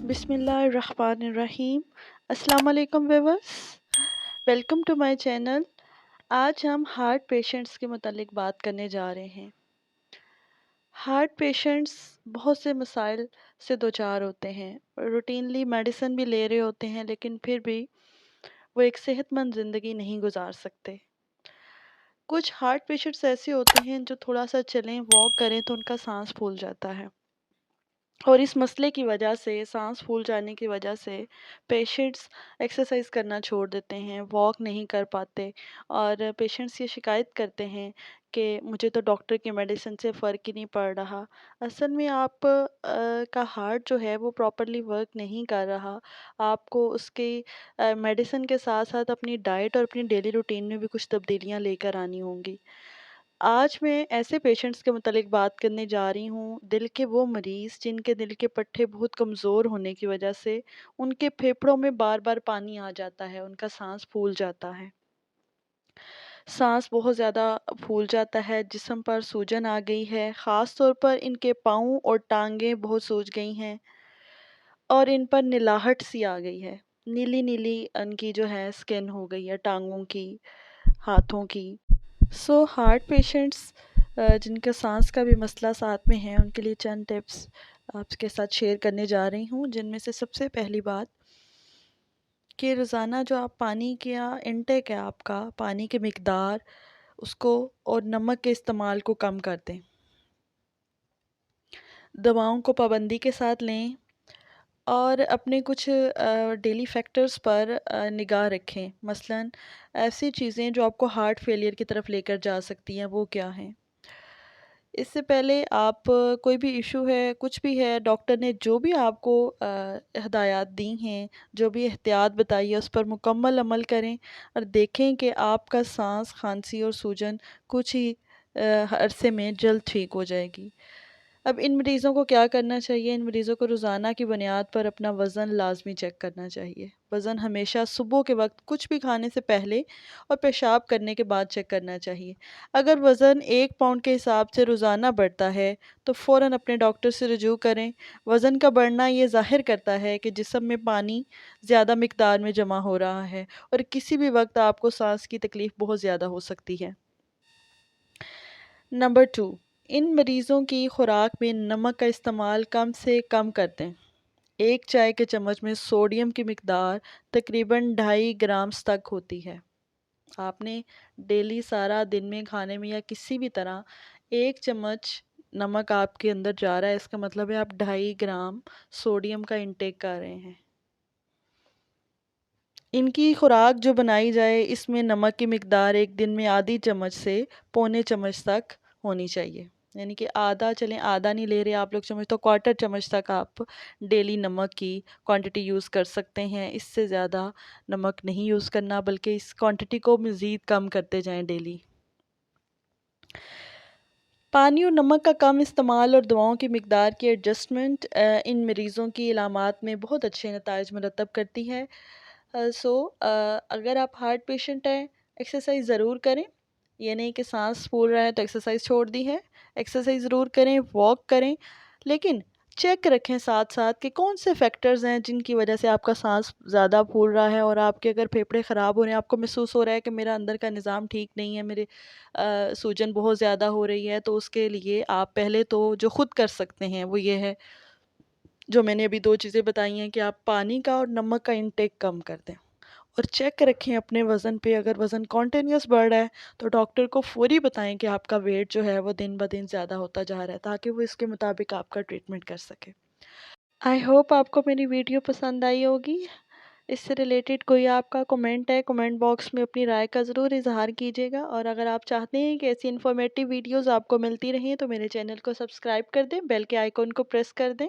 بسم اللہ الرحمن الرحیم۔ السلام علیکم viewers, welcome to my channel. آج ہم ہارٹ پیشنٹس کے متعلق بات کرنے جا رہے ہیں۔ ہارٹ پیشنٹس بہت سے مسائل سے دوچار ہوتے ہیں، روٹینلی میڈیسن بھی لے رہے ہوتے ہیں، لیکن پھر بھی وہ ایک صحت مند زندگی نہیں گزار سکتے۔ کچھ ہارٹ پیشنٹس ایسے ہوتے ہیں جو تھوڑا سا چلیں، واک کریں تو ان کا سانس پھول جاتا ہے، اور اس مسئلے کی وجہ سے، سانس پھول جانے کی وجہ سے پیشنٹس ایکسرسائز کرنا چھوڑ دیتے ہیں، واک نہیں کر پاتے، اور پیشنٹس یہ شکایت کرتے ہیں کہ مجھے تو ڈاکٹر کی میڈیسن سے فرق ہی نہیں پڑ رہا۔ اصل میں آپ کا ہارٹ جو ہے وہ پراپرلی ورک نہیں کر رہا۔ آپ کو اس کی میڈیسن کے ساتھ ساتھ اپنی ڈائٹ اور اپنی ڈیلی روٹین میں بھی کچھ تبدیلیاں لے کر آنی ہوں گی۔ آج میں ایسے پیشنٹس کے متعلق بات کرنے جا رہی ہوں، دل کے وہ مریض جن کے دل کے پٹھے بہت کمزور ہونے کی وجہ سے ان کے پھیپھڑوں میں بار بار پانی آ جاتا ہے، ان کا سانس پھول جاتا ہے، سانس بہت زیادہ پھول جاتا ہے، جسم پر سوجن آ گئی ہے، خاص طور پر ان کے پاؤں اور ٹانگیں بہت سوج گئی ہیں، اور ان پر نلاہٹ سی آ گئی ہے، نیلی نیلی ان کی جو ہے سکن ہو گئی ہے، ٹانگوں کی، ہاتھوں کی۔ ہارٹ پیشنٹس جن کا سانس کا بھی مسئلہ ساتھ میں ہے، ان کے لیے چند ٹپس آپ کے ساتھ شیئر کرنے جا رہی ہوں، جن میں سے سب سے پہلی بات کہ روزانہ جو آپ پانی کا انٹیک ہے، آپ کا پانی کی مقدار، اس کو اور نمک کے استعمال کو کم کر دیں۔ دواؤں کو پابندی کے ساتھ لیں، اور اپنے کچھ ڈیلی فیکٹرز پر نگاہ رکھیں۔ مثلاً ایسی چیزیں جو آپ کو ہارٹ فیلئر کی طرف لے کر جا سکتی ہیں، وہ کیا ہیں؟ اس سے پہلے آپ کوئی بھی ایشو ہے، کچھ بھی ہے، ڈاکٹر نے جو بھی آپ کو ہدایات دی ہیں، جو بھی احتیاط بتائی ہے، اس پر مکمل عمل کریں، اور دیکھیں کہ آپ کا سانس، کھانسی اور سوجن کچھ ہی عرصے میں جلد ٹھیک ہو جائے گی۔ اب ان مریضوں کو کیا کرنا چاہیے؟ ان مریضوں کو روزانہ کی بنیاد پر اپنا وزن لازمی چیک کرنا چاہیے۔ وزن ہمیشہ صبح کے وقت کچھ بھی کھانے سے پہلے اور پیشاب کرنے کے بعد چیک کرنا چاہیے۔ اگر وزن 1 پاؤنڈ کے حساب سے روزانہ بڑھتا ہے تو فوراً اپنے ڈاکٹر سے رجوع کریں۔ وزن کا بڑھنا یہ ظاہر کرتا ہے کہ جسم میں پانی زیادہ مقدار میں جمع ہو رہا ہے، اور کسی بھی وقت آپ کو سانس کی تکلیف بہت زیادہ ہو سکتی ہے۔ نمبر 2، ان مریضوں کی خوراک میں نمک کا استعمال کم سے کم کر دیں۔ 1 چائے کے چمچ میں سوڈیم کی مقدار تقریباً 2.5 گرامز تک ہوتی ہے۔ آپ نے ڈیلی سارا دن میں کھانے میں یا کسی بھی طرح 1 چمچ نمک آپ کے اندر جا رہا ہے، اس کا مطلب ہے آپ 2.5 گرام سوڈیم کا انٹیک کر رہے ہیں۔ ان کی خوراک جو بنائی جائے، اس میں نمک کی مقدار ایک دن میں آدھی چمچ سے پونے چمچ تک ہونی چاہیے، یعنی کہ آدھا نہیں لے رہے آپ لوگ چمچ، تو کوارٹر چمچ تک آپ ڈیلی نمک کی کوانٹٹی یوز کر سکتے ہیں۔ اس سے زیادہ نمک نہیں یوز کرنا، بلکہ اس کوانٹٹی کو مزید کم کرتے جائیں ڈیلی۔ پانی اور نمک کا کم استعمال اور دواؤں کی مقدار کی ایڈجسٹمنٹ ان مریضوں کی علامات میں بہت اچھے نتائج مرتب کرتی ہے۔ اگر آپ ہارٹ پیشنٹ ہیں، ایکسرسائز ضرور کریں۔ یہ نہیں کہ سانس پھول رہا ہے تو ایکسرسائز چھوڑ دی ہے، ایکسرسائز ضرور کریں، واک کریں، لیکن چیک رکھیں ساتھ ساتھ کہ کون سے فیکٹرز ہیں جن کی وجہ سے آپ کا سانس زیادہ پھول رہا ہے، اور آپ کے اگر پھیپھڑے خراب ہو رہے ہیں، آپ کو محسوس ہو رہا ہے کہ میرا اندر کا نظام ٹھیک نہیں ہے، میرے سوجن بہت زیادہ ہو رہی ہے، تو اس کے لیے آپ پہلے تو جو خود کر سکتے ہیں وہ یہ ہے، جو میں نے ابھی 2 چیزیں بتائی ہیں، کہ آپ پانی کا اور نمک کا انٹیک کم کر دیں، اور چیک رکھیں اپنے وزن پہ۔ اگر وزن کنٹینیوس بڑھ رہا ہے تو ڈاکٹر کو فوری بتائیں کہ آپ کا ویٹ جو ہے وہ دن بدن زیادہ ہوتا جا رہا ہے، تاکہ وہ اس کے مطابق آپ کا ٹریٹمنٹ کر سکے۔ آئی ہوپ آپ کو میری ویڈیو پسند آئی ہوگی۔ اس سے ریلیٹڈ کوئی آپ کا کومنٹ ہے، کومنٹ باکس میں اپنی رائے کا ضرور اظہار کیجیے گا، اور اگر آپ چاہتے ہیں کہ ایسی انفارمیٹیو ویڈیوز آپ کو ملتی رہیں تو میرے چینل کو سبسکرائب کر دیں، بیل کے آئیکن کو پریس کر دیں۔